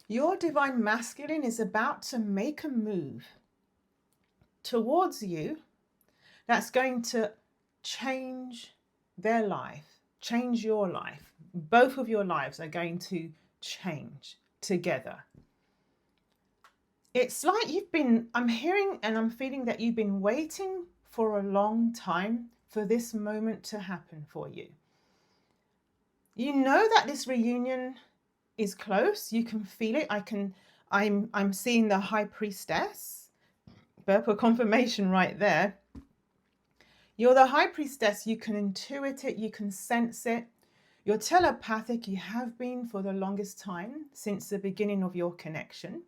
Your divine masculine is about to make a move towards you that's going to change their life, change your life. Both of your lives are going to change together. It's like I'm hearing and I'm feeling that you've been waiting for a long time for this moment to happen for you. You know that this reunion is close. You can feel it. I'm seeing the High Priestess. Purple confirmation right there. You're the High Priestess. You can intuit it. You can sense it. You're telepathic. You have been for the longest time since the beginning of your connection.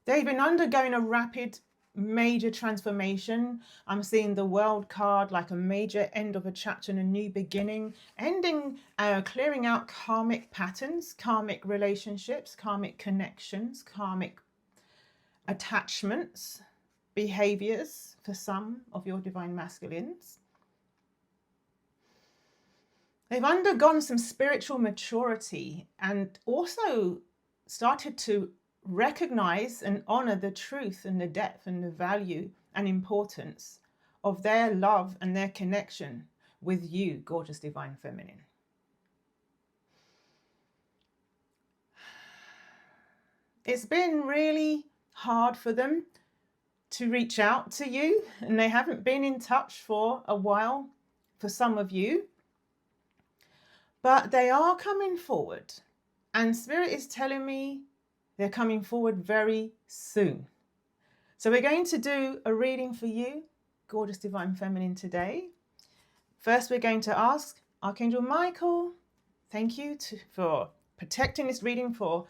They've been undergoing a rapid, major transformation. I'm seeing the World card like a major end of a chapter and a new beginning, clearing out karmic patterns, karmic relationships, karmic connections, karmic attachments, behaviors for some of your divine masculines. They've undergone some spiritual maturity and also started to recognize and honor the truth and the depth and the value and importance of their love and their connection with you, gorgeous divine feminine. It's been really hard for them to reach out to you, and they haven't been in touch for a while for some of you, but they are coming forward, and Spirit is telling me they're coming forward very soon. So we're going to do a reading for you, gorgeous divine feminine, today. First, we're going to ask Archangel Michael, thank you for protecting this reading, for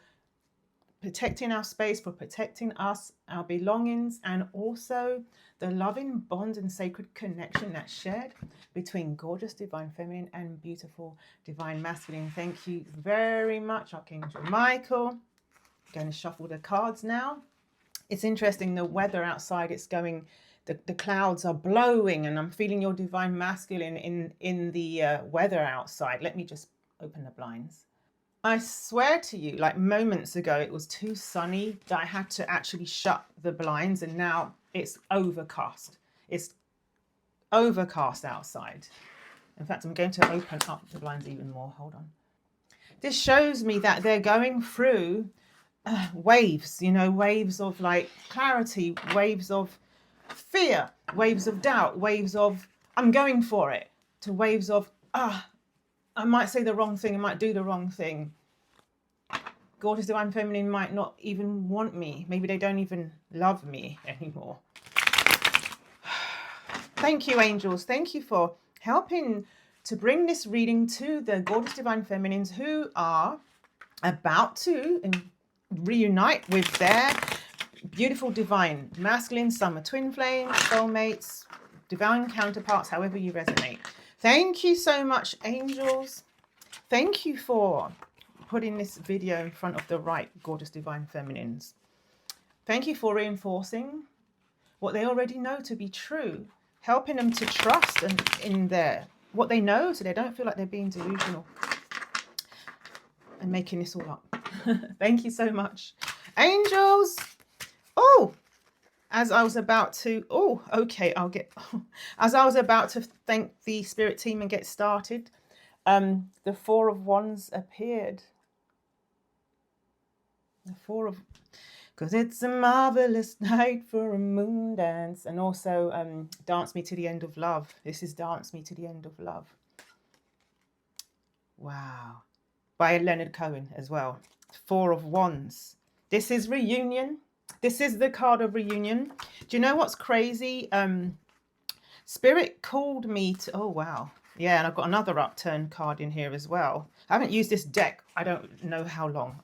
protecting our space, for protecting us, our belongings, and also the loving bond and sacred connection that's shared between gorgeous divine feminine and beautiful divine masculine. Thank you very much, Archangel Michael. Going to shuffle the cards now. It's interesting, the weather outside, it's going, the clouds are blowing, and I'm feeling your divine masculine in the weather outside. Let me just open the blinds. I swear to you, like moments ago, it was too sunny that I had to actually shut the blinds, and now it's overcast. It's overcast outside. In fact, I'm going to open up the blinds even more. Hold on. This shows me that they're going through waves, waves of like clarity, waves of fear, waves of doubt, waves of I'm going for it, to waves of I might say the wrong thing, I might do the wrong thing. Gorgeous divine feminine might not even want me. Maybe they don't even love me anymore. Thank you, angels. Thank you for helping to bring this reading to the gorgeous divine feminines who are about to reunite with their beautiful divine masculine summer twin flames, soulmates, divine counterparts, however you resonate. Thank you so much, angels. Thank you for putting this video in front of the right gorgeous divine feminines. Thank you for reinforcing what they already know to be true, helping them to trust in what they know, so they don't feel like they're being delusional and making this all up. Thank you so much, angels. As I was about to thank the spirit team and get started, the Four of Wands appeared. Because it's a marvelous night for a moon dance. And also Dance Me to the End of Love. This is Dance Me to the End of Love. Wow. By Leonard Cohen as well. Four of Wands. This is reunion. This is the card of reunion. Do you know what's crazy? Spirit called me to... Oh, wow. Yeah, and I've got another upturned card in here as well. I haven't used this deck. I don't know how long.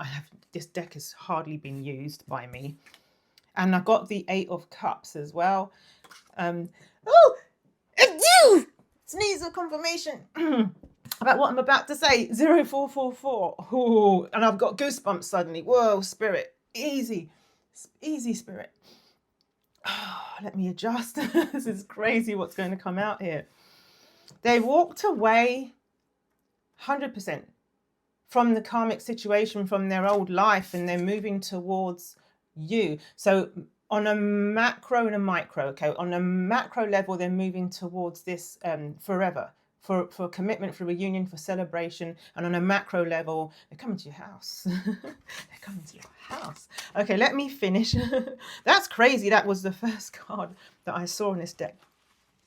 This deck has hardly been used by me. And I've got the Eight of Cups as well. Sneeze of confirmation about what I'm about to say. 0444. Ooh, and I've got goosebumps suddenly. Whoa, spirit. Easy, spirit. Let me adjust. This is crazy what's going to come out here. They walked away 100%. from the karmic situation, from their old life, and they're moving towards you. So on a macro and a micro, okay, on a macro level, they're moving towards this forever, for commitment, for reunion, for celebration. And on a macro level, they're coming to your house. They're coming to your house. Okay, let me finish. That's crazy. That was the first card that I saw in this deck.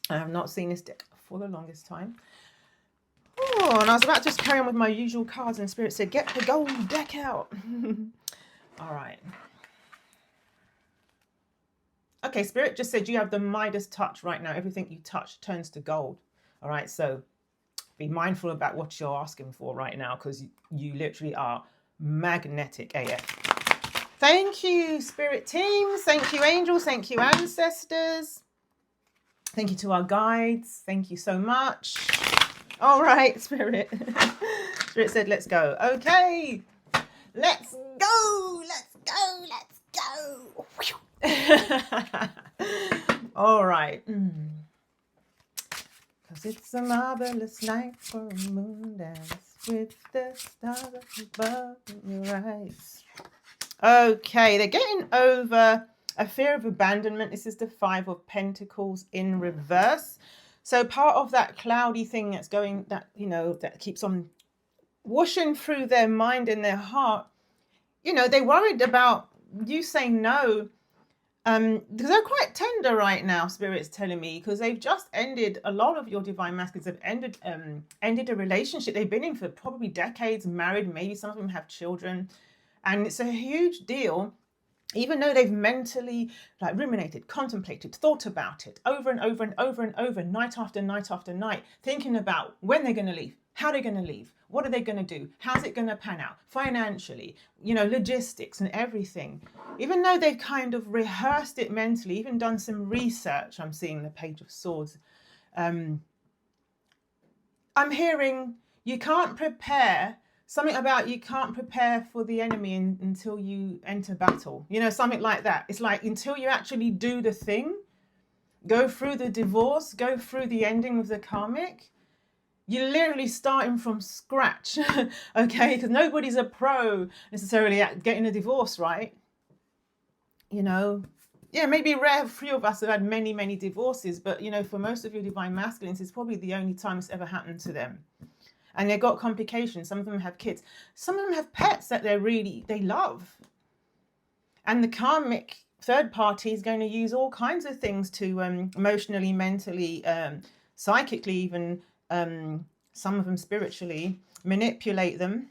I have not seen this deck for the longest time. Oh, and I was about to just carry on with my usual cards, and Spirit said, get the gold deck out. All right. Okay, Spirit just said you have the Midas touch right now. Everything you touch turns to gold. All right, so be mindful about what you're asking for right now, because you literally are magnetic AF. Thank you, Spirit teams. Thank you, angels. Thank you, ancestors. Thank you to our guides. Thank you so much. All right, Spirit. Spirit said, let's go. Okay, let's go. Let's go. Let's go. All right. Because it's a marvelous night for a moon dance with the stars above your eyes. Okay, they're getting over a fear of abandonment. This is the 5 of Pentacles in reverse. So part of that cloudy thing that's going, that, you know, that keeps on whooshing through their mind and their heart, you know, they're worried about you saying no. Because they're quite tender right now, Spirit's telling me, because they've just ended, a lot of your divine masculines have ended a relationship they've been in for probably decades, married, maybe some of them have children. And it's a huge deal, even though they've mentally like ruminated, contemplated, thought about it over and over and over and over, night after night after night, thinking about when they're going to leave, how they're going to leave, what are they going to do, how's it going to pan out financially, you know, logistics and everything. Even though they've kind of rehearsed it mentally, even done some research, I'm seeing the Page of Swords. I'm hearing you can't prepare. Something about you can't prepare for the enemy until you enter battle. You know, something like that. It's like until you actually do the thing, go through the divorce, go through the ending of the karmic, you're literally starting from scratch, okay? Because nobody's a pro necessarily at getting a divorce, right? You know, yeah, maybe rare few of us have had many, many divorces, but, you know, for most of your divine masculines, it's probably the only time it's ever happened to them. And they've got complications. Some of them have kids. Some of them have pets that they love. And the karmic third party is going to use all kinds of things to emotionally, mentally, psychically, even some of them spiritually, manipulate them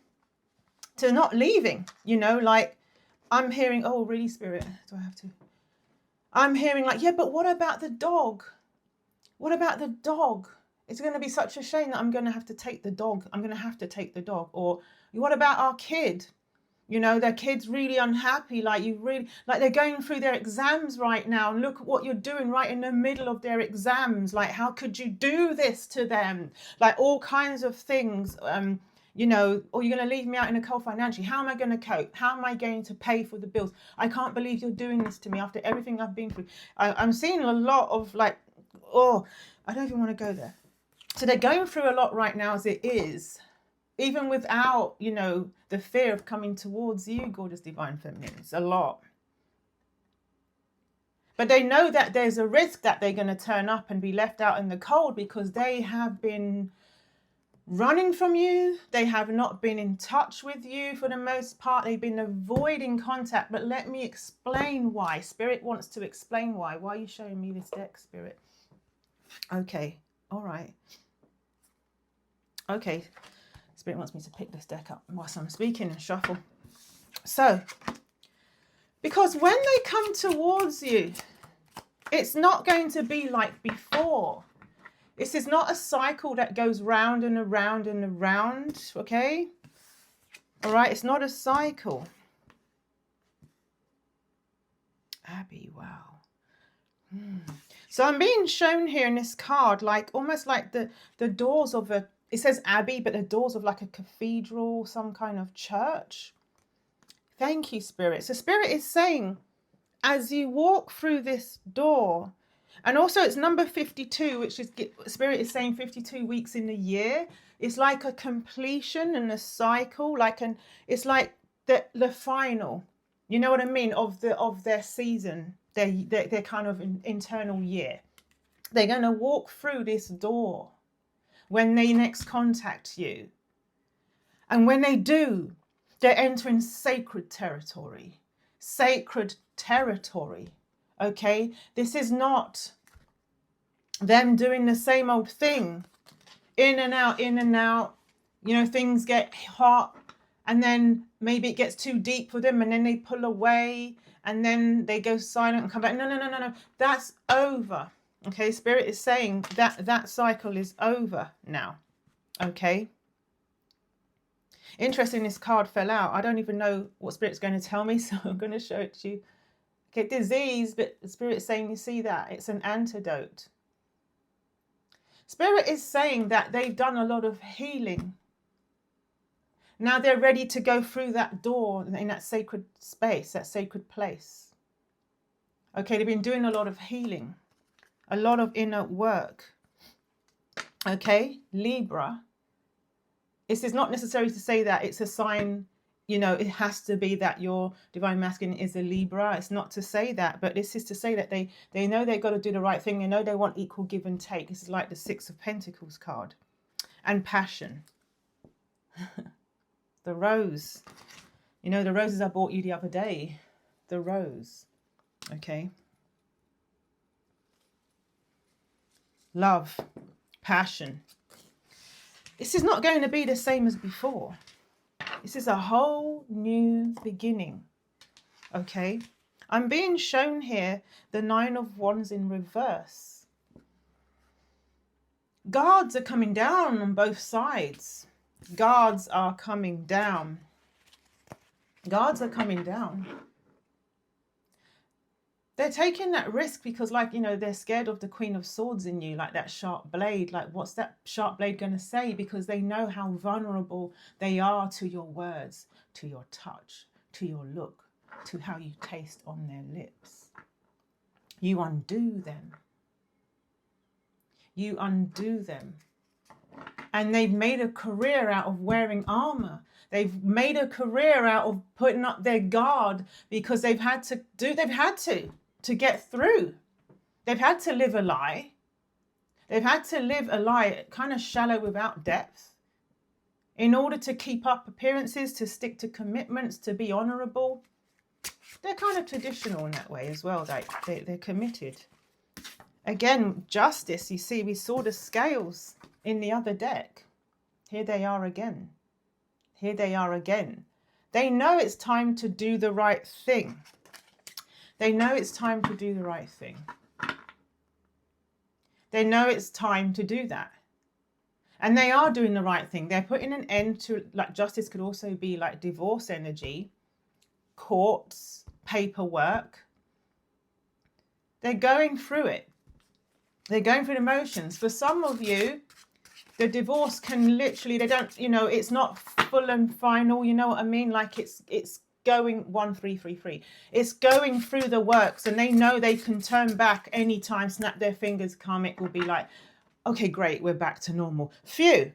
to not leaving. You know, like I'm hearing, oh, really, Spirit? Do I have to? I'm hearing like, yeah, but what about the dog? What about the dog? It's going to be such a shame that I'm going to have to take the dog. I'm going to have to take the dog. Or what about our kid? You know, their kid's really unhappy. Like they're going through their exams right now. And look at what you're doing right in the middle of their exams. Like, how could you do this to them? Like all kinds of things, you know, or you're going to leave me out in the cold financially. How am I going to cope? How am I going to pay for the bills? I can't believe you're doing this to me after everything I've been through. I'm seeing a lot of like, oh, I don't even want to go there. So they're going through a lot right now as it is, even without, you know, the fear of coming towards you, gorgeous divine feminines, a lot. But they know that there's a risk that they're going to turn up and be left out in the cold because they have been running from you. They have not been in touch with you for the most part. They've been avoiding contact. But let me explain why. Spirit wants to explain why. Why are you showing me this deck, Spirit? Okay. All right. Okay, Spirit wants me to pick this deck up whilst I'm speaking and shuffle. So, because when they come towards you, it's not going to be like before. This is not a cycle that goes round and around and around, okay? All right, it's not a cycle. Abby, wow. So I'm being shown here in this card, like almost like the doors of a, it says Abbey, but the doors of like a cathedral, some kind of church. Thank you, Spirit. So Spirit is saying, as you walk through this door, And also it's number 52, which is, Spirit is saying 52 weeks in a year. It's like a completion and a cycle, it's like the final, you know what I mean, of their season, their kind of internal year. They're going to walk through this door when they next contact you. And when they do, they're entering sacred territory. Sacred territory. Okay? This is not them doing the same old thing. In and out, in and out. You know, things get hot and then maybe it gets too deep for them and then they pull away and then they go silent and come back. No. That's over. Okay? Spirit is saying that cycle is over now. Okay? Interesting, this card fell out. I don't even know what Spirit's going to tell me, so I'm going to show it to you. Okay, disease, but Spirit is saying, you see that? It's an antidote. Spirit is saying that they've done a lot of healing. Now they're ready to go through that door in that sacred space, that sacred place. Okay, they've been doing a lot of healing, a lot of inner work. Okay, Libra. This is not necessary to say that it's a sign, you know, it has to be that your divine masculine is a Libra. It's not to say that, but this is to say that they know they've got to do the right thing. They know they want equal give and take. This is like the 6 of Pentacles card. And passion. The rose. You know, the roses I bought you the other day. The rose. Okay. Love. Passion. This is not going to be the same as before. This is a whole new beginning. Okay. I'm being shown here the 9 of Wands in reverse. Guards are coming down on both sides. Guards are coming down. Guards are coming down. They're taking that risk because, like, you know, they're scared of the Queen of Swords in you, like that sharp blade. Like, what's that sharp blade going to say? Because they know how vulnerable they are to your words, to your touch, to your look, to how you taste on their lips. You undo them. You undo them. And they've made a career out of wearing armor. They've made a career out of putting up their guard because they've had to get through. They've had to live a lie. They've had to live a lie kind of shallow without depth in order to keep up appearances, to stick to commitments, to be honorable. They're kind of traditional in that way as well. They're committed. Again, justice, you see, we saw the scales in the other deck. Here they are again. Here they are again. They know it's time to do the right thing. They know it's time to do the right thing. They know it's time to do that. And they are doing the right thing. They're putting an end to, like, justice could also be like divorce energy, courts, paperwork. They're going through it. They're going through the motions. For some of you, the divorce can literally, they don't, you know, it's not full and final, you know what I mean? Like it's going 1-3-3-3. It's going through the works and they know they can turn back anytime, snap their fingers, karmic will be like, okay, great, we're back to normal. Phew.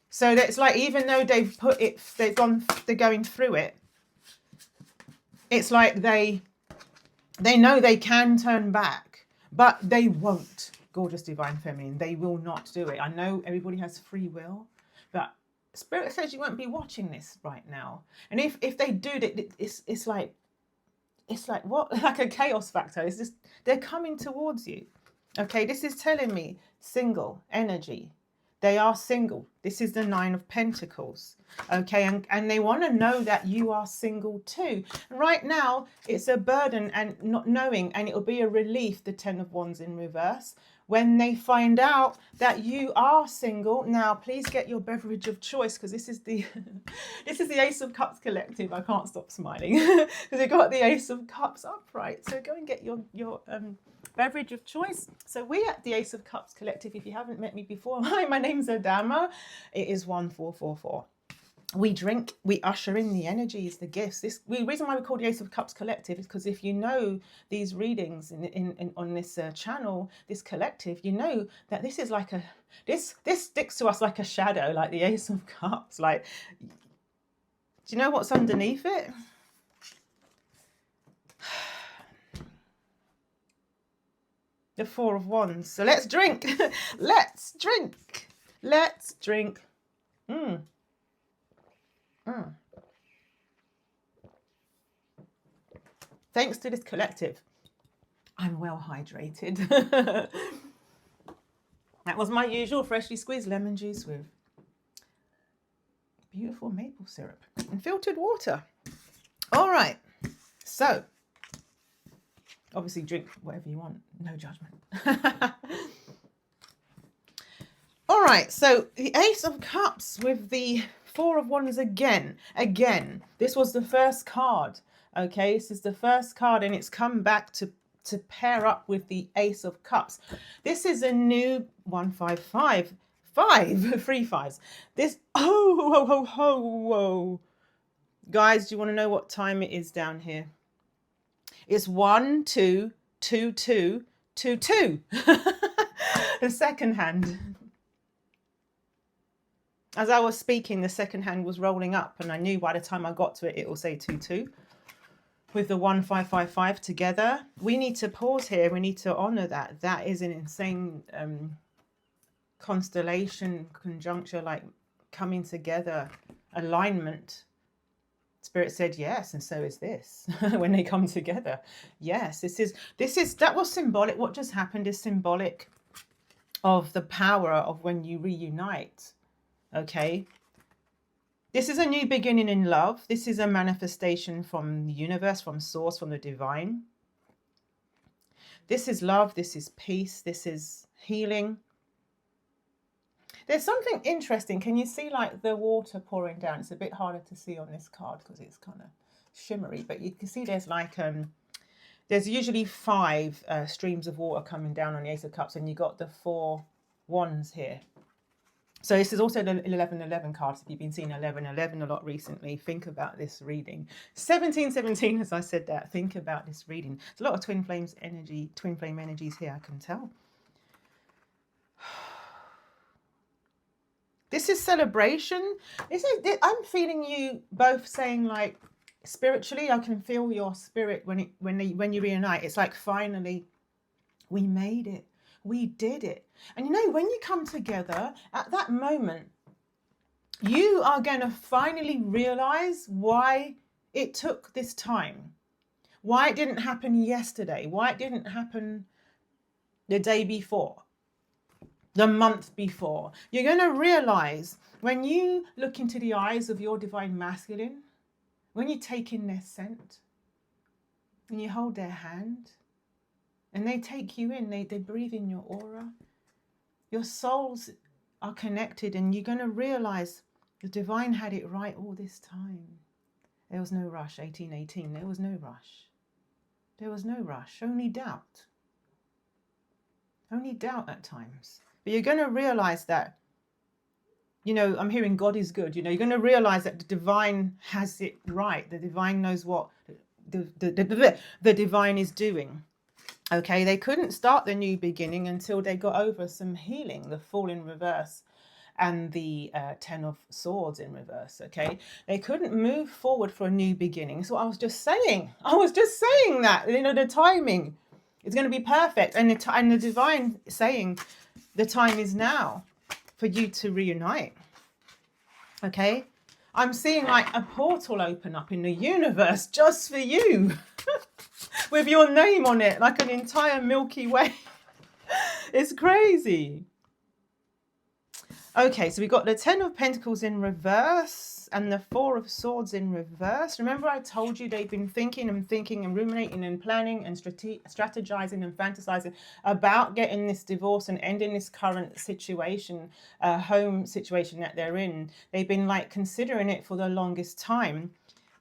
So that's like, even though they've put it, they're going through it, it's like they know they can turn back, but they won't. Gorgeous divine feminine, they will not do it. I know everybody has free will, but Spirit says you won't be watching this right now. And if they do, it's like what? Like a chaos factor. It's just, they're coming towards you. Okay, this is telling me single energy. They are single. This is the 9 of Pentacles. Okay, and they want to know that you are single too. Right now, it's a burden and not knowing, and it'll be a relief, the 10 of Wands in reverse, when they find out that you are single. Now, please get your beverage of choice, because this is the this is the Ace of Cups collective. I can't stop smiling because we've got the Ace of Cups upright. So go and get your beverage of choice. So we at the Ace of Cups collective, if you haven't met me before, hi, my name's Adama. It is 1444. we drink, we usher in the energies, the gifts. The reason why we call the Ace of Cups collective is because if you know these readings on this channel, this collective, you know that this is like this sticks to us like a shadow, like the Ace of Cups. Like, do you know what's underneath it? The Four of Wands. So let's drink. Let's drink. Let's drink. Thanks to this collective, I'm well hydrated. That was my usual freshly squeezed lemon juice with beautiful maple syrup and filtered water. All right, so obviously drink whatever you want, no judgment. All right, so the Ace of Cups with the Four of Wands again. This was the first card, okay? This is the first card, and it's come back to pair up with the Ace of Cups. This is a new 155, 3 5s. This, whoa. Guys, do you want to know what time it is down here? It's 1 2 2 2 2 2. The second hand. As I was speaking, the second hand was rolling up, and I knew by the time I got to it, it will say 2 2 with the 1555 together. We need to pause here. We need to honor that. That is an insane constellation, conjuncture, like coming together, alignment. Spirit said yes, and so is this when they come together. Yes, this is that was symbolic. What just happened is symbolic of the power of when you reunite. Okay, this is a new beginning in love. This is a manifestation from the universe, from source, from the divine. This is love. This is peace. This is healing. There's something interesting. Can you see like the water pouring down? It's a bit harder to see on this card because it's kind of shimmery, but you can see there's like there's usually 5 streams of water coming down on the Ace of Cups, and you got the 4 wands here. So this is also the 1111 card. If you've been seeing 1111 a lot recently, think about this reading. 1717, as I said that, think about this reading. There's a lot of twin flame energies here, I can tell. This is celebration. I'm feeling you both saying, like, spiritually, I can feel your spirit when you reunite. It's like, finally, we made it. We did it. And you know, when you come together at that moment, you are going to finally realize why it took this time, why it didn't happen yesterday, why it didn't happen the day before, the month before. You're going to realize when you look into the eyes of your divine masculine, when you take in their scent and you hold their hand, and they take you in, they breathe in your aura. Your souls are connected, and you're going to realize the divine had it right all this time. There was no rush, 1818. There was no rush. There was no rush, only doubt. Only doubt at times. But you're going to realize that, you know, I'm hearing God is good. You know, you're going to realize that the divine has it right. The divine knows what the divine is doing. Okay, they couldn't start the new beginning until they got over some healing, the Fool in reverse and the 10 of Swords in reverse. Okay, they couldn't move forward for a new beginning. So I was just saying that, you know, the timing is going to be perfect, and the divine saying the time is now for you to reunite. Okay, I'm seeing like a portal open up in the universe just for you. With your name on it, like an entire Milky Way. It's crazy. Okay, so we got the 10 of Pentacles in reverse and the 4 of Swords in reverse. Remember I told you they've been thinking and ruminating and planning and strategizing and fantasizing about getting this divorce and ending this current situation, home situation that they're in. They've been like considering it for the longest time.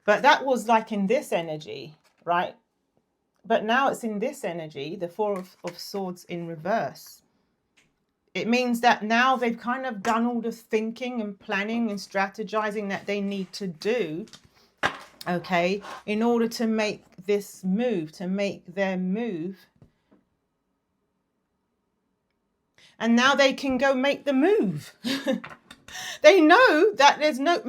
But that was like in this energy, right? But now it's in this energy, the 4 of Swords in reverse. It means that now they've kind of done all the thinking and planning and strategizing that they need to do, okay, in order to make this move, to make their move. And now they can go make the move. They know that there's no...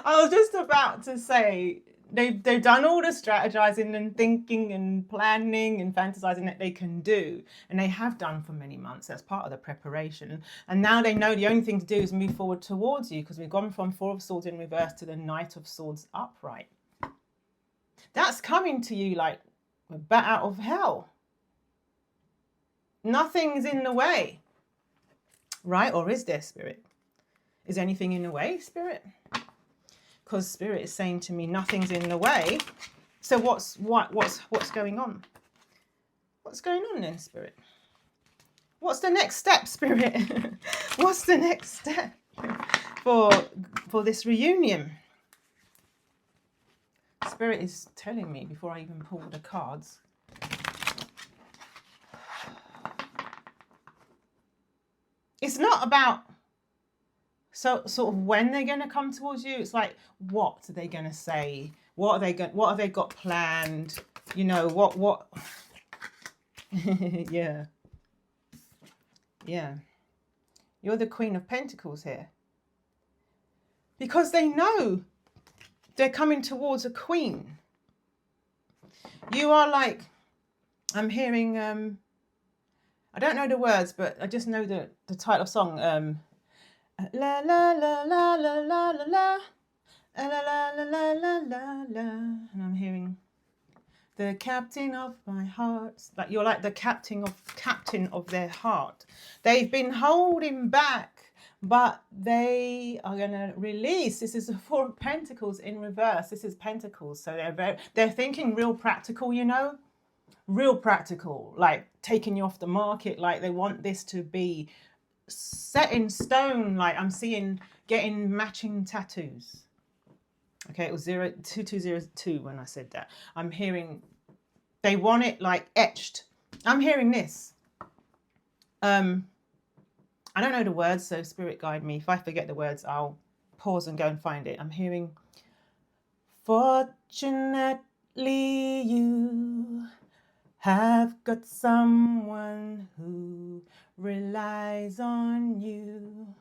I was just about to say, they've done all the strategizing and thinking and planning and fantasizing that they can do. And they have done for many months. That's part of the preparation. And now they know the only thing to do is move forward towards you, because we've gone from Four of Swords in reverse to the Knight of Swords upright. That's coming to you like a bat out of hell. Nothing's in the way. Right? Or is there, Spirit? Is anything in the way, Spirit? Because Spirit is saying to me, nothing's in the way. So what's going on? What's going on then, Spirit? What's the next step, Spirit? What's the next step for this reunion? Spirit is telling me before I even pull the cards. It's not about sort of when they're going to come towards you. It's like, what are they going to say? What have they got planned? You know, what? Yeah. You're the Queen of Pentacles here. Because they know they're coming towards a queen. You are like, I'm hearing, I don't know the words, but I just know the title of song. La la la la la la la la la la la la la la. And I'm hearing the captain of my heart. Like you're like the captain of their heart. They've been holding back, but they are gonna release. This is the Four of Pentacles in reverse. This is Pentacles, so they're thinking real practical, you know. Real practical, like taking you off the market, like they want this to be set in stone. Like I'm seeing getting matching tattoos. Okay, it was 2202 when I said that. I'm hearing they want it like etched. I'm hearing this. I don't know the words, so Spirit guide me. If I forget the words, I'll pause and go and find it. I'm hearing, fortunately you have got someone who relies on you.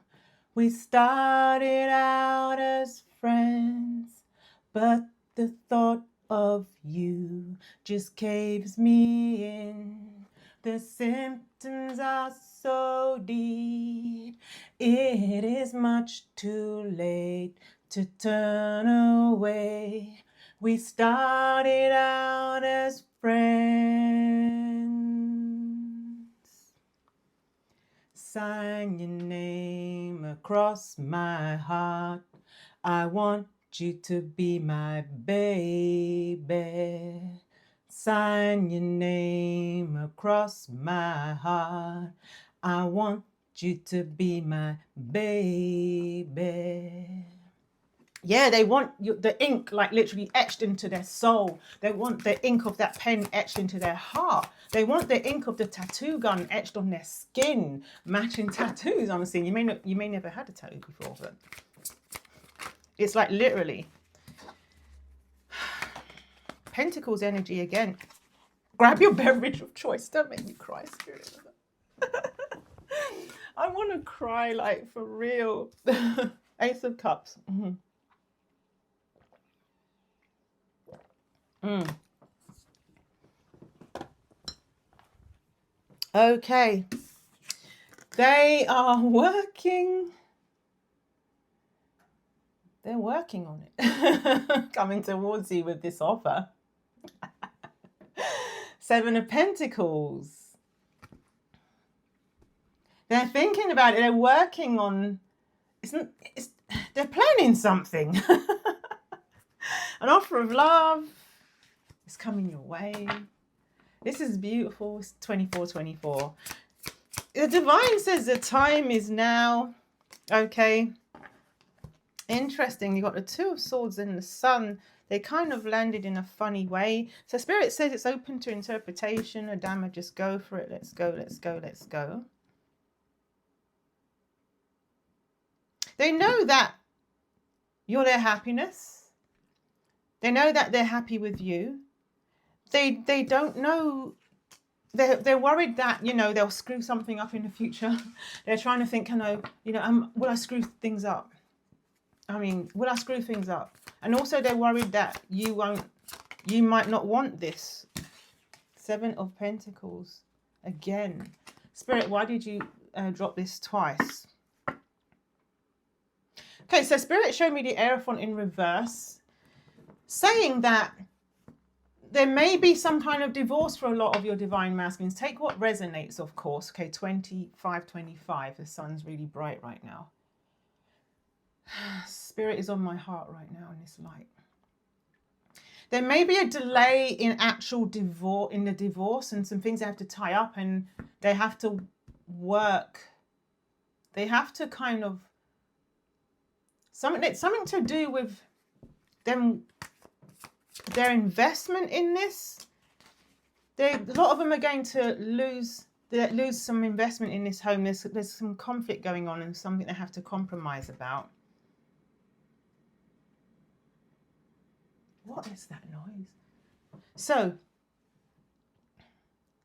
We started out as friends, but the thought of you just caves me in. The symptoms are so deep, it is much too late to turn away. We started out as friends. Sign your name across my heart. I want you to be my baby. Sign your name across my heart. I want you to be my baby. Yeah, they want the ink like literally etched into their soul. They want the ink of that pen etched into their heart. They want the ink of the tattoo gun etched on their skin. Matching tattoos, I'm seeing. You may never had a tattoo before, but it's like literally. Pentacles energy again. Grab your beverage of choice. Don't make me cry, Spirit. I want to cry like for real. Ace of Cups. Okay. They are working. They're working on it. Coming towards you with this offer. Seven of Pentacles. They're thinking about it. They're working on. They're planning something. An offer of love is coming your way. This is beautiful. It's 24/24. The divine says the time is now. Okay. Interesting. You got the Two of Swords and the Sun. They kind of landed in a funny way. So Spirit says it's open to interpretation. Adama, just go for it. Let's go, let's go, let's go. They know that you're their happiness. They know that they're happy with you. They don't know. They're worried that, you know, they'll screw something up in the future. They're trying to think, will I screw things up? I mean, will I screw things up? And also they're worried that you might not want this. 7 of Pentacles. Again. Spirit, why did you drop this twice? Okay, so Spirit showed me the Hierophant in reverse, saying that there may be some kind of divorce for a lot of your divine masculines. Take what resonates, of course. Okay, 25, 25. The sun's really bright right now. Spirit is on my heart right now in this light. There may be a delay in actual divorce, and some things they have to tie up, and they have to work. They have to kind of something to do with them, their investment in this. A lot of them are going to lose some investment in this home. There's some conflict going on and something they have to compromise about. What is that noise? So,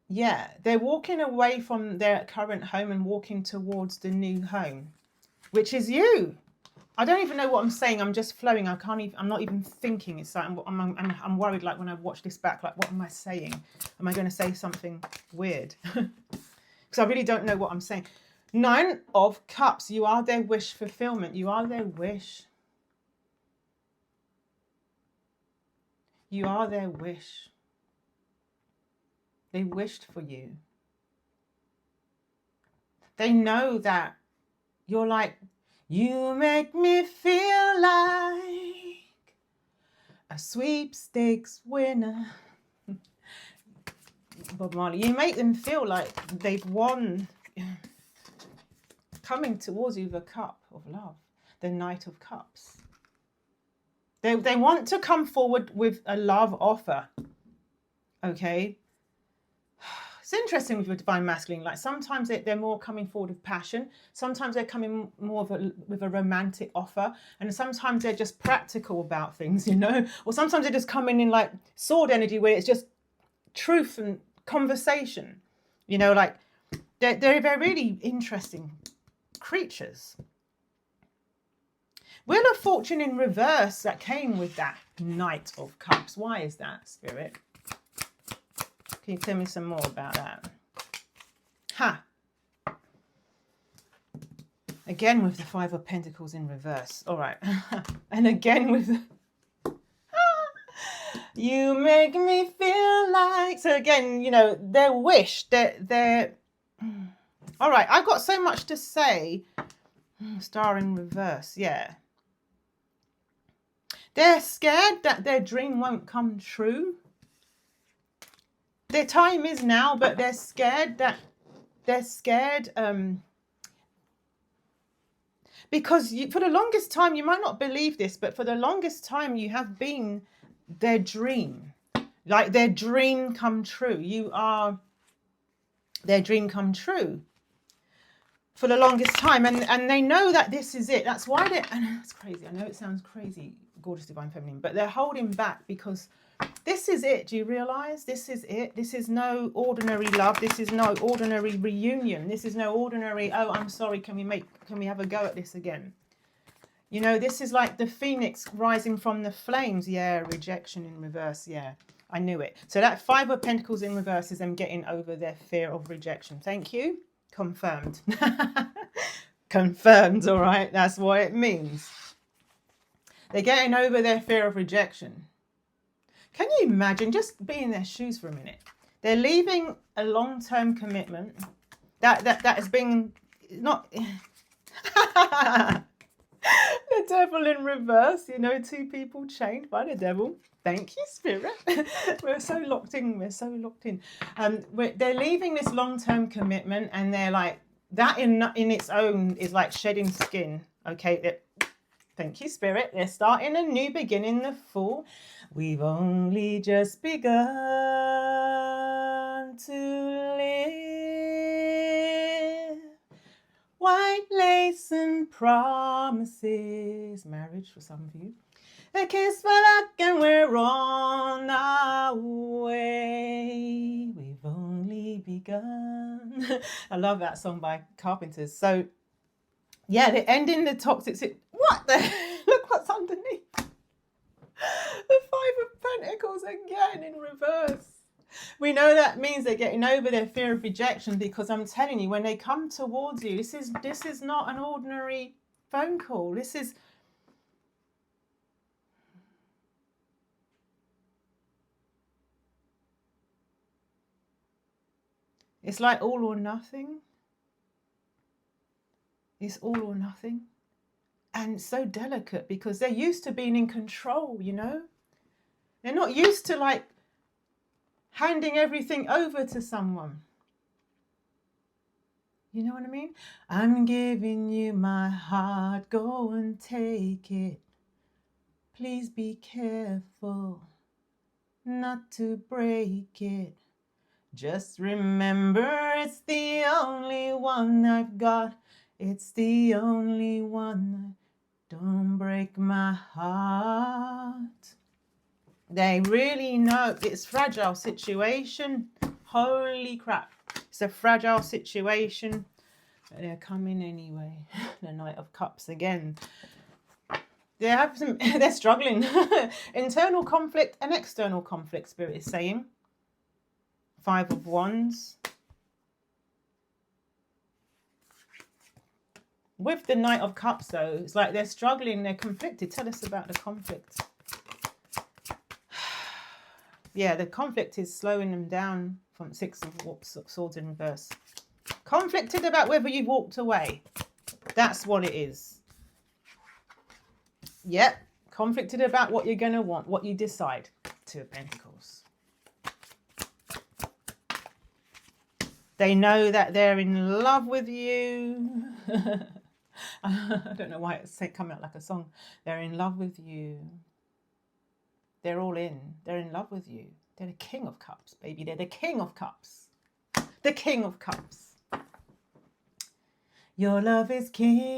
yeah, they're walking away from their current home and walking towards the new home, which is you. I don't even know what I'm saying. I'm just flowing. I'm not even thinking. It's like I'm worried. Like when I watch this back, like what am I saying? Am I going to say something weird? Because I really don't know what I'm saying. 9 of Cups. You are their wish fulfillment. You are their wish. You are their wish. They wished for you. They know that you're like, you make me feel like a sweepstakes winner. Bob Marley. You make them feel like they've won. Coming towards you with a cup of love. The Knight of Cups. They want to come forward with a love offer. Okay? It's interesting with your divine masculine. Like sometimes they're more coming forward with passion. Sometimes they're coming more with a romantic offer. And sometimes they're just practical about things, you know? Or sometimes they're just coming in like sword energy where it's just truth and conversation. You know, like they're really interesting creatures. Wheel of Fortune in reverse that came with that Knight of Cups. Why is that, Spirit? Can you tell me some more about that? Ha! Again with the 5 of Pentacles in reverse. All right. And again with the... You make me feel like... So again, you know, their wish, their... All right, I've got so much to say. Star in reverse, yeah. They're scared that their dream won't come true. Their time is now, but they're scared because for the longest time, you might not believe this, but for the longest time you have been their dream, like their dream come true. You are their dream come true for the longest time, and they know that this is it. That's why and it's crazy. I know it sounds crazy, gorgeous divine feminine, but they're holding back because this is it. Do you realize this is it? This is no ordinary love. This is no ordinary reunion. This is no ordinary, oh, I'm sorry, can we have a go at this again? You know, this is like the phoenix rising from the flames. Yeah, rejection in reverse. Yeah, I knew it. So that 5 of Pentacles in reverse is them getting over their fear of rejection. Thank you. Confirmed. Confirmed, all right? That's what it means. They're getting over their fear of rejection. Can you imagine just being in their shoes for a minute? They're leaving a long-term commitment that has been not... The devil in reverse, you know, 2 people chained by the devil. Thank you, Spirit. We're so locked in. We're so locked in. They're leaving this long-term commitment, and they're like, that in its own is like shedding skin. Okay, Thank you, Spirit. They're starting a new beginning, the Fool. We've only just begun to live. White lace and promises. Marriage for some of you. A kiss for luck and we're on our way. We've only begun. I love that song by Carpenters. So, yeah, they're ending the toxic. What the? Look what's underneath. The Five of Pentacles again in reverse. We know that means they're getting over their fear of rejection, because I'm telling you, when they come towards you, this is not an ordinary phone call. It's like all or nothing. It's all or nothing. And it's so delicate because they're used to being in control, you know? They're not used to like handing everything over to someone. You know what I mean? I'm giving you my heart, go and take it. Please be careful not to break it. Just remember it's the only one I've got. It's the only one. Don't break my heart. They really know it's a fragile situation. Holy crap. It's a fragile situation. But they're coming anyway. The Knight of Cups again. They're struggling. Internal conflict and external conflict, Spirit is saying. Five of Wands. With the Knight of Cups, though, it's like they're struggling, they're conflicted. Tell us about the conflict. Yeah, the conflict is slowing them down from Six of Swords in reverse. Conflicted about whether you've walked away. That's what it is. Yep. Conflicted about what you're going to want, what you decide. Two of Pentacles. They know that they're in love with you. I don't know why it's coming out like a song. They're in love with you. They're all in. They're in love with you. They're the King of Cups, baby. They're the King of Cups. The King of Cups. Your love is king,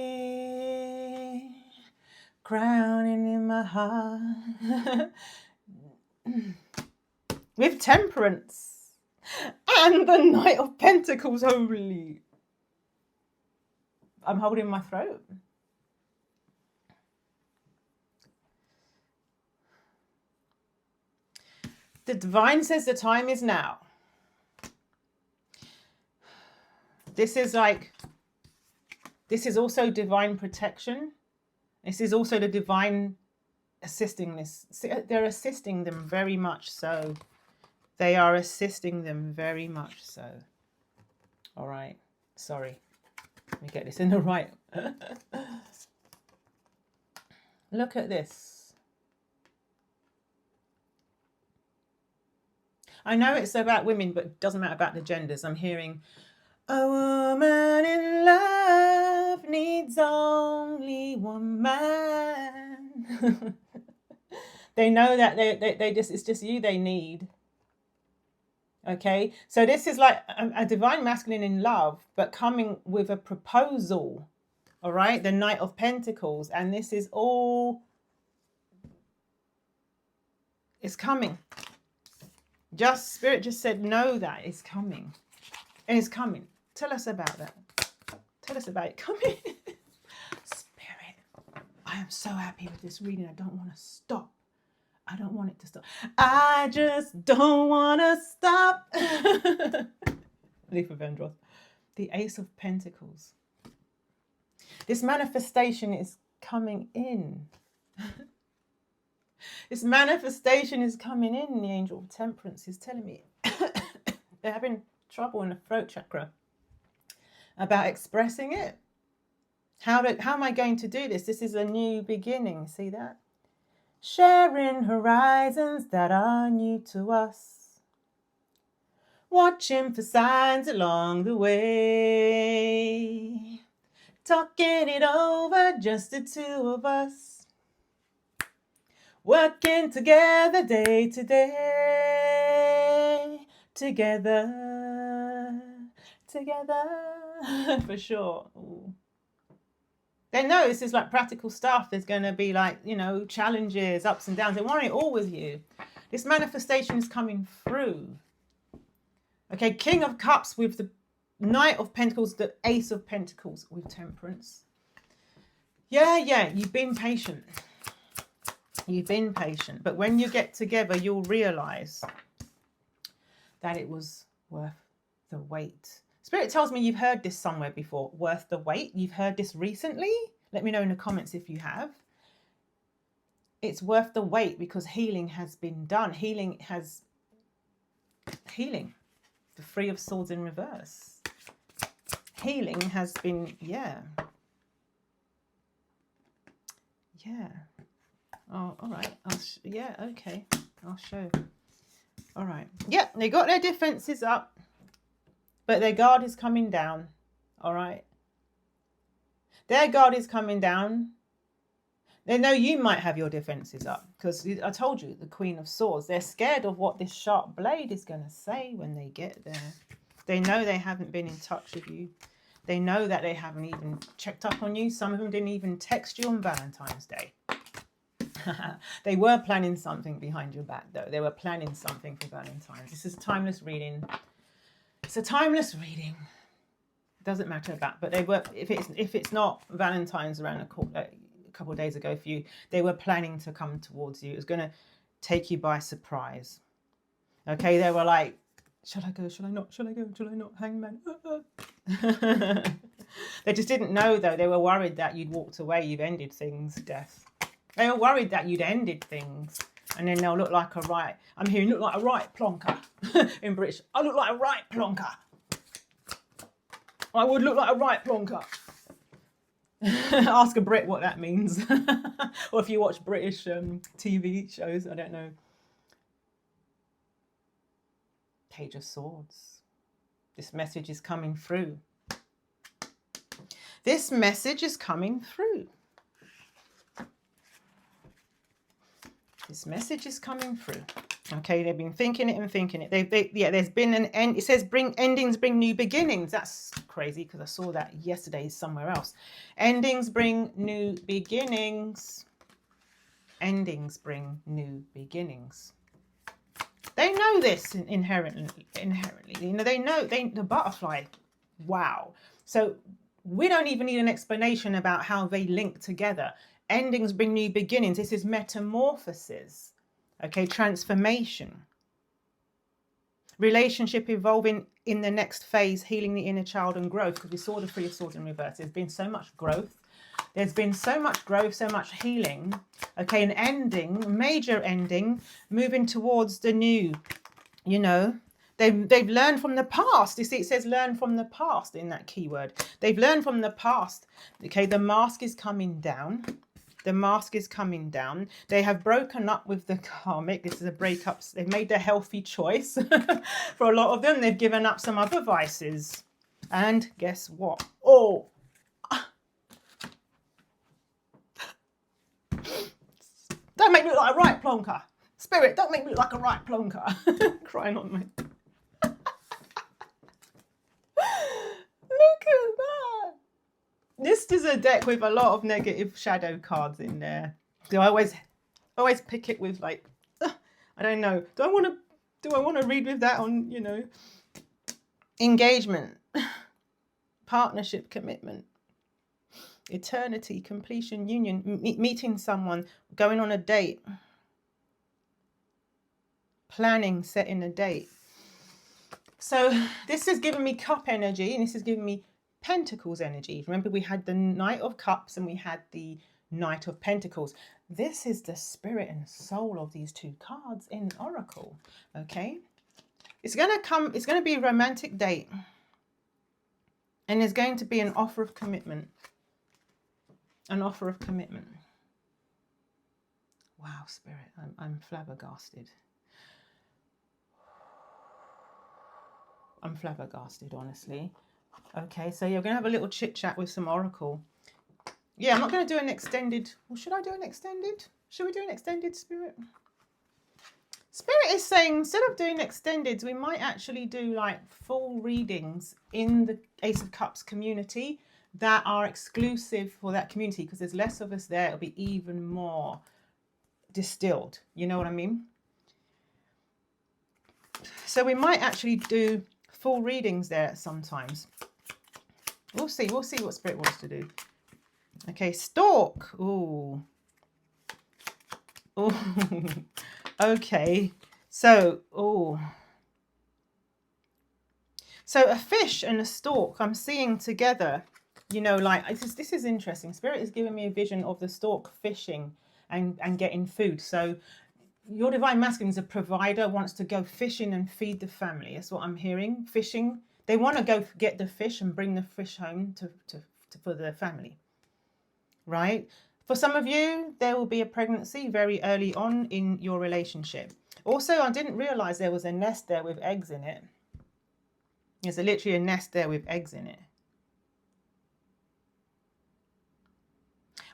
crowning in my heart. With Temperance and the Knight of Pentacles. Holy. I'm holding my throat. The Divine says the time is now. This is also divine protection. This is also the divine assisting this. They're assisting them very much so. They are assisting them very much so. All right. Sorry. Let me get this in the right. Look at this. I know it's about women, but it doesn't matter about the genders. I'm hearing, a woman in love needs only one man. They know that they just, it's just you they need. Okay, so this is like a divine masculine in love, but coming with a proposal. All right, the Knight of Pentacles, and this is all, it's coming. Just Spirit just said, know that it's coming. It's coming. Tell us about that. Tell us about it coming. Spirit, I am so happy with this reading. I don't want to stop. I don't want it to stop. I just don't want to stop. Leaf of Vendros. The Ace of Pentacles. This manifestation is coming in. This manifestation is coming in. The Angel of Temperance is telling me they're having trouble in the throat chakra about expressing it. How am I going to do this? This is a new beginning. See that? Sharing horizons that are new to us. Watching for signs along the way. talking it over, just the two of us, working together day to day, together, for sure. Ooh. They know this is like practical stuff. There's going to be like, you know, challenges, ups and downs. They want it all with you. This manifestation is coming through. Okay, King of Cups with the Knight of Pentacles, the Ace of Pentacles with Temperance. Yeah, you've been patient. You've been patient. But when you get together, you'll realize that it was worth the wait. Spirit tells me you've heard this somewhere before. Worth the wait. You've heard this recently. Let me know in the comments if you have. It's worth the wait because healing has been done. Healing. The Three of Swords in reverse. Healing has been, yeah. Oh, all right. Yeah, okay. I'll show. All right. Yeah, they got their defenses up, but their guard is coming down. All right. Their guard is coming down. They know you might have your defenses up because I told you, the Queen of Swords, they're scared of what this sharp blade is going to say when they get there. They know they haven't been in touch with you. They know that they haven't even checked up on you. Some of them didn't even text you on Valentine's Day. They were planning something behind your back, though. They were planning something for Valentine's. This is a timeless reading. It's a timeless reading. It doesn't matter about, but they were. If it's not Valentine's around a couple of days ago for you, they were planning to come towards you. It was going to take you by surprise. Okay, they were like, shall I go? Shall I not? Shall I go? Shall I not? Hangman. They just didn't know, though. They were worried that you'd walked away. You've ended things. Death. They were worried that you'd ended things. And then they'll look like a right. I'm hearing look like a right plonker in British. I look like a right plonker. I would look like a right plonker. Ask a Brit what that means. Or if you watch British TV shows, I don't know. Page of Swords. This message is coming through. This message is coming through. This message is coming through. Okay, they've been thinking it and thinking it. There's been an end. It says bring endings, bring new beginnings. That's crazy because I saw that yesterday somewhere else. Endings bring new beginnings. Endings bring new beginnings. They know this inherently. You know, they know the butterfly. Wow. So we don't even need an explanation about how they link together. Endings bring new beginnings. This is metamorphosis. Okay, transformation. Relationship evolving in the next phase, healing the inner child and growth. Because we saw the Three of Swords in reverse. There's been so much growth. There's been so much growth, so much healing. Okay, an ending, major ending, moving towards the new. You know, they've learned from the past. You see, it says learn from the past in that keyword. They've learned from the past. Okay, the mask is coming down. The mask is coming down. They have broken up with the karmic. This is a breakup. They've made a healthy choice. For a lot of them, they've given up some other vices. And guess what? Oh. Don't make me look like a right plonker. Spirit, don't make me look like a right plonker. Crying on me. Look at that. This is a deck with a lot of negative shadow cards in there. Do I always pick it with like, I don't know. Do I want to read with that on, you know, engagement, partnership, commitment, eternity, completion, union, meeting someone, going on a date, planning, setting a date. So this is giving me cup energy and this is giving me Pentacles energy. Remember, we had the Knight of Cups and we had the Knight of Pentacles. This is the spirit and soul of these two cards in Oracle. Okay, it's going to be a romantic date, and there's going to be an offer of commitment. An offer of commitment. Wow, spirit, I'm flabbergasted. I'm flabbergasted, honestly. Okay, so you're going to have a little chit chat with some oracle. Yeah, I'm not going to do an extended. Well, should I do an extended? Should we do an extended, Spirit? Spirit is saying instead of doing extendeds, we might actually do like full readings in the Ace of Cups community that are exclusive for that community, because there's less of us there. It'll be even more distilled. You know what I mean? So we might actually do full readings there sometimes. We'll see what Spirit wants to do. Okay, Stork. Ooh. Ooh. Okay. So, oh. So a fish and a stork I'm seeing together, you know, like this is interesting. Spirit is giving me a vision of the stork fishing and getting food. So your divine masculine is a provider, wants to go fishing and feed the family. That's what I'm hearing. Fishing. They want to go get the fish and bring the fish home for the family. Right? For some of you, there will be a pregnancy very early on in your relationship. Also, I didn't realize there was a nest there with eggs in it. There's literally a nest there with eggs in it.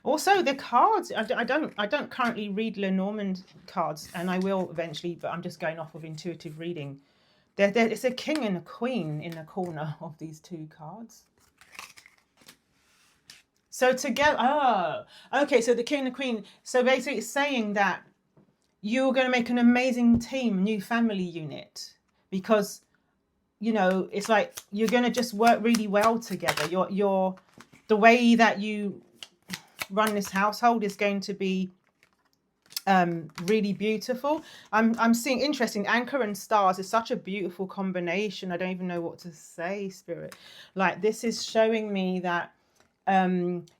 Also, the cards, I don't currently read Lenormand cards, and I will eventually, but I'm just going off of intuitive reading. It's a king and a queen in the corner of these two cards. So together, oh, okay, so the king and the queen. So basically it's saying that you're going to make an amazing team, new family unit, because, you know, it's like you're going to just work really well together. The way that you run this household is going to be really beautiful. I'm seeing interesting. Anchor and stars is such a beautiful combination. I don't even know what to say, Spirit. Like, this is showing me that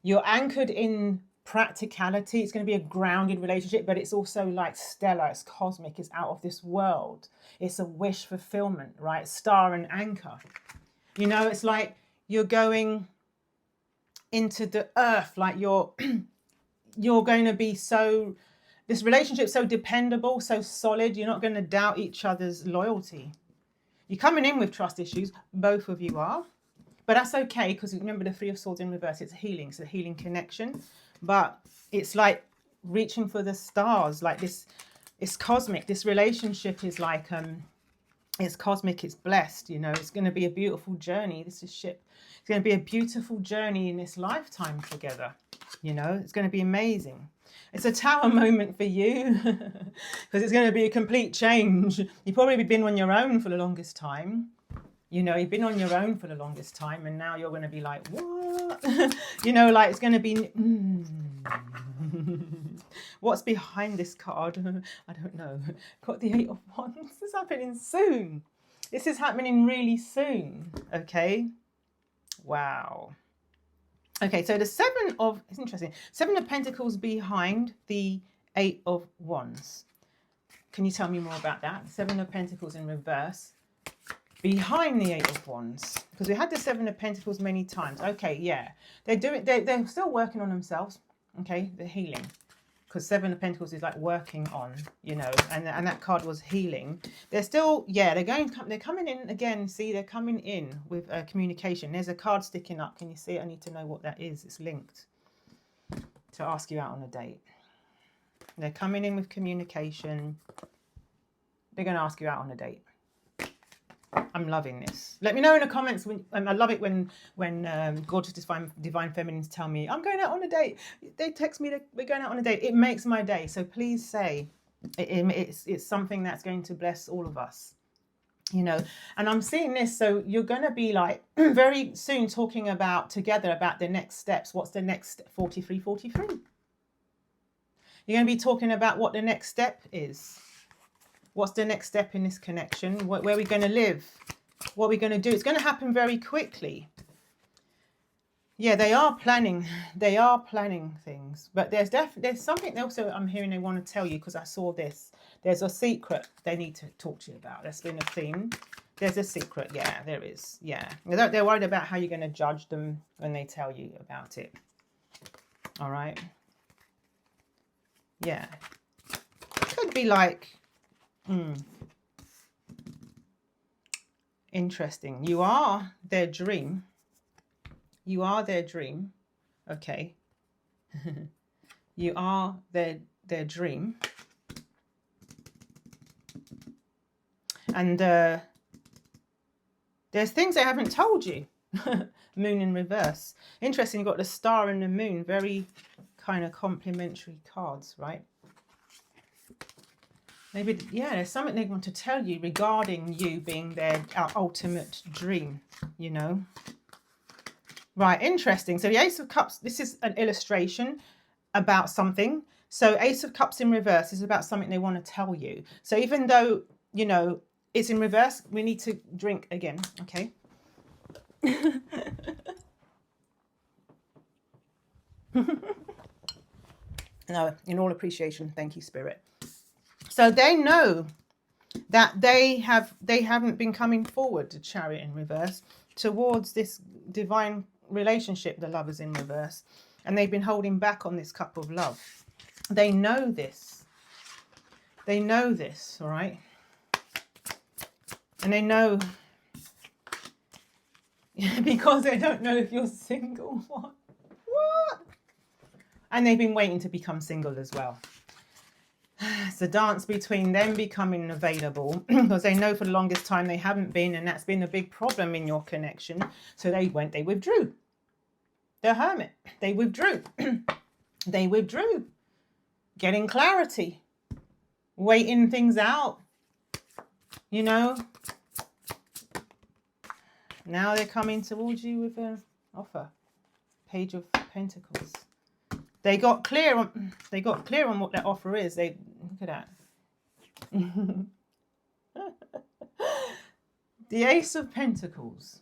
you're anchored in practicality. It's going to be a grounded relationship, but it's also like stellar, it's cosmic, it's out of this world. It's a wish fulfillment, right? Star and anchor. You know, it's like you're going into the earth, like you're going to be so, this relationship so dependable, so solid. You're not going to doubt each other's loyalty. You're coming in with trust issues, both of you are. But that's okay, because remember the Three of Swords in reverse, it's healing, it's a healing connection. But it's like reaching for the stars, like this, it's cosmic. This relationship is like, it's cosmic, it's blessed, you know, it's going to be a beautiful journey. This is ship. It's going to be a beautiful journey in this lifetime together, you know, it's going to be amazing. It's a tower moment for you, because it's going to be a complete change. You've probably been on your own for the longest time. You know, you've been on your own for the longest time, and now you're going to be like, what? You know, like it's going to be, what's behind this card? I don't know. Got the Eight of Wands. This is happening soon. This is happening really soon. Okay. Wow. Okay, so the it's interesting. 7 of Pentacles behind the 8 of Wands. Can you tell me more about that? 7 of Pentacles in reverse. Behind the 8 of Wands, because we had the 7 of Pentacles many times. Okay, yeah, they're still working on themselves. Okay, they're healing, because 7 of Pentacles is like working on, you know, and that card was healing. They're still, yeah, they're coming in again. See, they're coming in with communication. There's a card sticking up. Can you see it? I need to know what that is. It's linked to ask you out on a date. They're coming in with communication. They're going to ask you out on a date. I'm loving this. Let me know in the comments. I love it when gorgeous divine feminines tell me I'm going out on a date. They text me we're going out on a date. It makes my day. So please say it's something that's going to bless all of us. You know, and I'm seeing this. So you're going to be like very soon talking about the next steps. What's the next 43? You're going to be talking about what the next step is. What's the next step in this connection? Where are we going to live? What are we going to do? It's going to happen very quickly. Yeah, they are planning. They are planning things. But there's something also I'm hearing they want to tell you, because I saw this. There's a secret they need to talk to you about. That's been a theme. There's a secret. Yeah, there is. Yeah. They're worried about how you're going to judge them when they tell you about it. All right. Yeah. Could be like... Interesting. You are their dream. You are their dream. Okay. You are their dream. And there's things they haven't told you. Moon in reverse. Interesting, you've got the star and the moon. Very kind of complementary cards, right? Maybe, yeah, there's something they want to tell you regarding you being their ultimate dream, you know. Right, interesting. So the Ace of Cups, this is an illustration about something. So Ace of Cups in reverse is about something they want to tell you. So even though, you know, it's in reverse, we need to drink again, okay? No, in all appreciation, thank you, Spirit. So they know that they haven't been coming forward to Chariot in reverse towards this divine relationship, the Lovers in reverse, and they've been holding back on this cup of love. They know this. They know this, all right? And they know because they don't know if you're single. What? And they've been waiting to become single as well. It's a dance between them becoming available because they know for the longest time they haven't been, and that's been a big problem in your connection. So they withdrew. The Hermit, they withdrew. They withdrew. Getting clarity. Waiting things out. You know. Now they're coming towards you with an offer. Page of Pentacles. They got clear on what that offer is. They look at that. The Ace of Pentacles.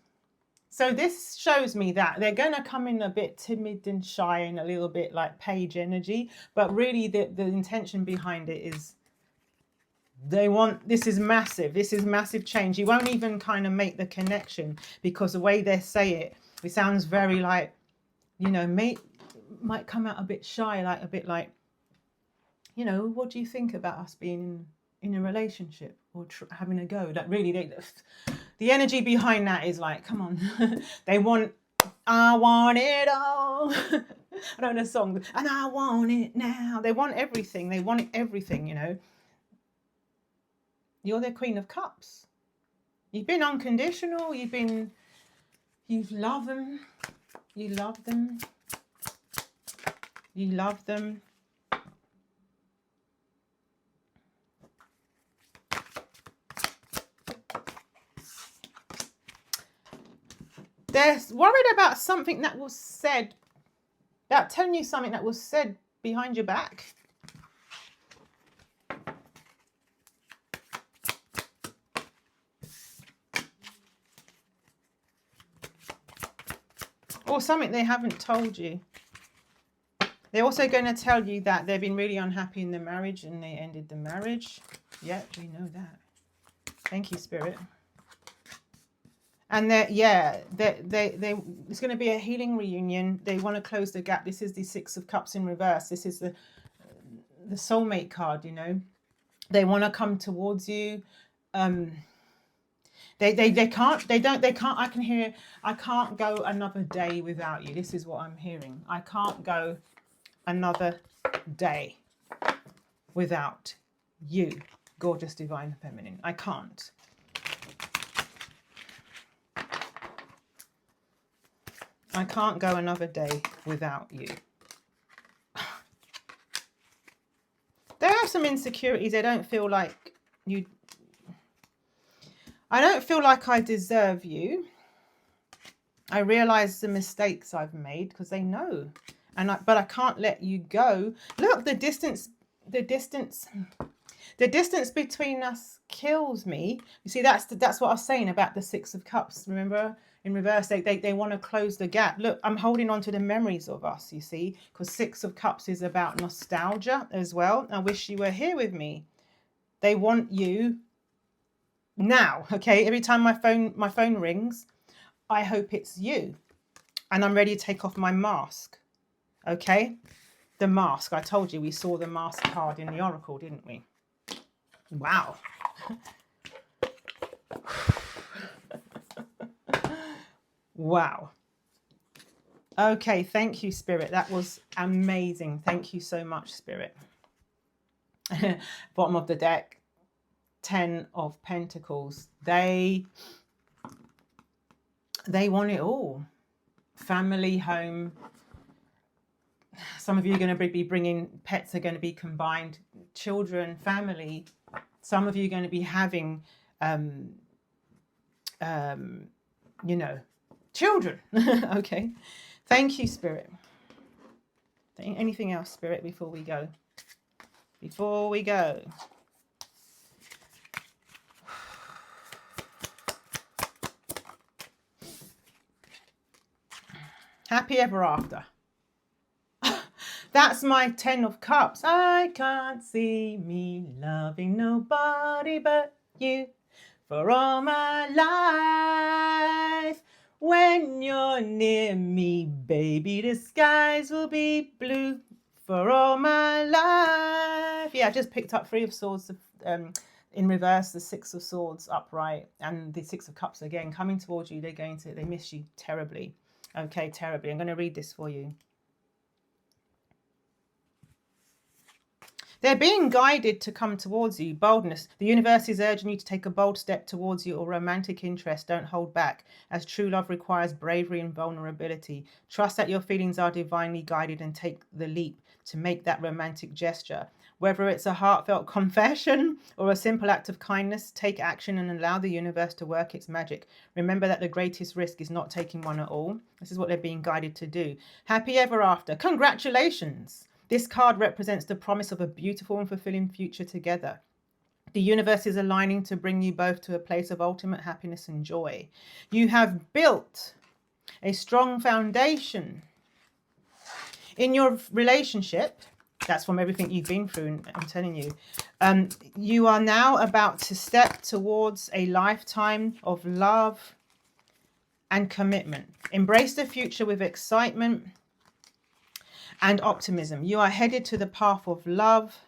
So this shows me that they're going to come in a bit timid and shy and a little bit like page energy, but really the intention behind it is they want, this is massive change. You won't even kind of make the connection because the way they say it sounds very like, you know, might come out a bit shy, like a bit like, you know, what do you think about us being in a relationship or having a go? That really, the energy behind that is like, come on. They want, I want it all. I don't know the song, and I want it now. They want everything. They want everything, you know. You're their Queen of Cups. You've been unconditional. You've loved them. You love them. You love them. They're worried about something that was said, about telling you something that was said behind your back. Or something they haven't told you. They're also going to tell you that they've been really unhappy in the marriage and they ended the marriage. Yeah, we know that. Thank you, Spirit. And it's going to be a healing reunion. They want to close the gap. This is the Six of Cups in reverse. This is the soulmate card, you know. They want to come towards you. They can't, I can't go another day without you. This is what I'm hearing. I can't go another day without you, gorgeous divine feminine. I can't. I can't go another day without you. There are some insecurities. They don't feel like you. I don't feel like I deserve you. I realize the mistakes I've made because they know. But I can't let you go. Look, the distance between us kills me. You see, that's what I was saying about the Six of Cups. Remember, in reverse, they want to close the gap. Look, I'm holding on to the memories of us, you see, because Six of Cups is about nostalgia as well. I wish you were here with me. They want you now, okay? Every time my phone rings, I hope it's you. And I'm ready to take off my mask. Okay, the mask. I told you we saw the mask card in the oracle, didn't we? Wow. Wow. Okay, thank you, Spirit. That was amazing. Thank you so much, Spirit. Bottom of the deck, 10 of Pentacles. They want it all. Family, home. Some of you are going to be bringing, pets are going to be combined. Children, family. Some of you are going to be having, you know, children. Okay. Thank you, Spirit. Anything else, Spirit, before we go? Before we go. Happy ever after. That's my 10 of Cups. I can't see me loving nobody but you for all my life. When you're near me, baby, the skies will be blue for all my life. Yeah, I just picked up 3 of Swords in reverse, the 6 of Swords upright, and the 6 of Cups again coming towards you. They miss you terribly. Okay, terribly. I'm going to read this for you. They're being guided to come towards you. Boldness. The universe is urging you to take a bold step towards your romantic interest. Don't hold back, as true love requires bravery and vulnerability. Trust that your feelings are divinely guided and take the leap to make that romantic gesture. Whether it's a heartfelt confession or a simple act of kindness, take action and allow the universe to work its magic. Remember that the greatest risk is not taking one at all. This is what they're being guided to do. Happy ever after. Congratulations. This card represents the promise of a beautiful and fulfilling future together. The universe is aligning to bring you both to a place of ultimate happiness and joy. You have built a strong foundation in your relationship. That's from everything you've been through, and I'm telling you. You are now about to step towards a lifetime of love and commitment. Embrace the future with excitement and optimism. You are headed to the path of love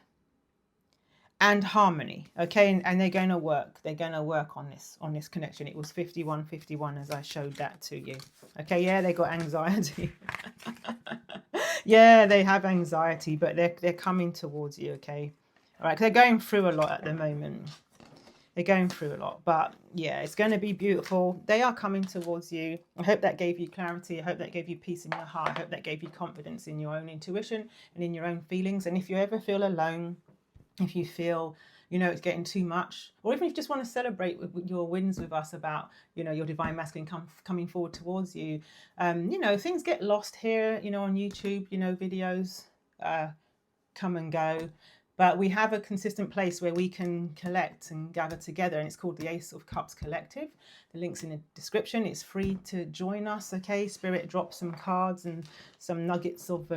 and harmony. Okay, and they're going to work. They're going to work on this connection. It was 51-51 as I showed that to you. Okay, yeah, they got anxiety. Yeah, they have anxiety, but they're coming towards you. Okay, all right. They're going through a lot at the moment. They're going through a lot, but yeah, it's going to be beautiful. They are coming towards you. I hope that gave you clarity. I hope that gave you peace in your heart. I hope that gave you confidence in your own intuition and in your own feelings. And if you ever feel alone, if you feel, you know, it's getting too much, or even if you just want to celebrate with your wins with us about, you know, your divine masculine coming forward towards you, you know, things get lost here, you know, on YouTube, you know, videos come and go. But we have a consistent place where we can collect and gather together, and it's called the Ace of Cups Collective. The link's in the description. It's free to join us, okay? Spirit drops some cards and some nuggets of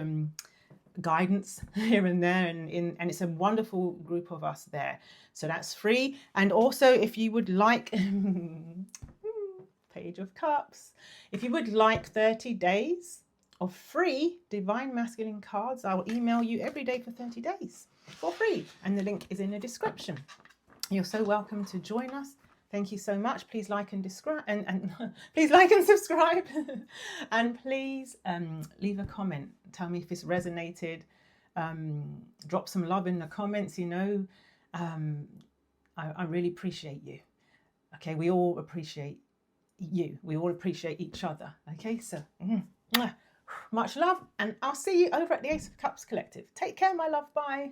guidance here and there, and it's a wonderful group of us there. So that's free. And also, if you would like, Page of Cups, if you would like 30 days of free Divine Masculine cards, I will email you every day for 30 days. For free, and the link is in the description. You're so welcome to join us. Thank you so much. Please like and describe and please like and subscribe. And please leave a comment. Tell me if this resonated. Drop some love in the comments. You know, I really appreciate you. Okay, we all appreciate you. We all appreciate each other. Okay, so much love, and I'll see you over at the Ace of Cups Collective. Take care, my love. Bye.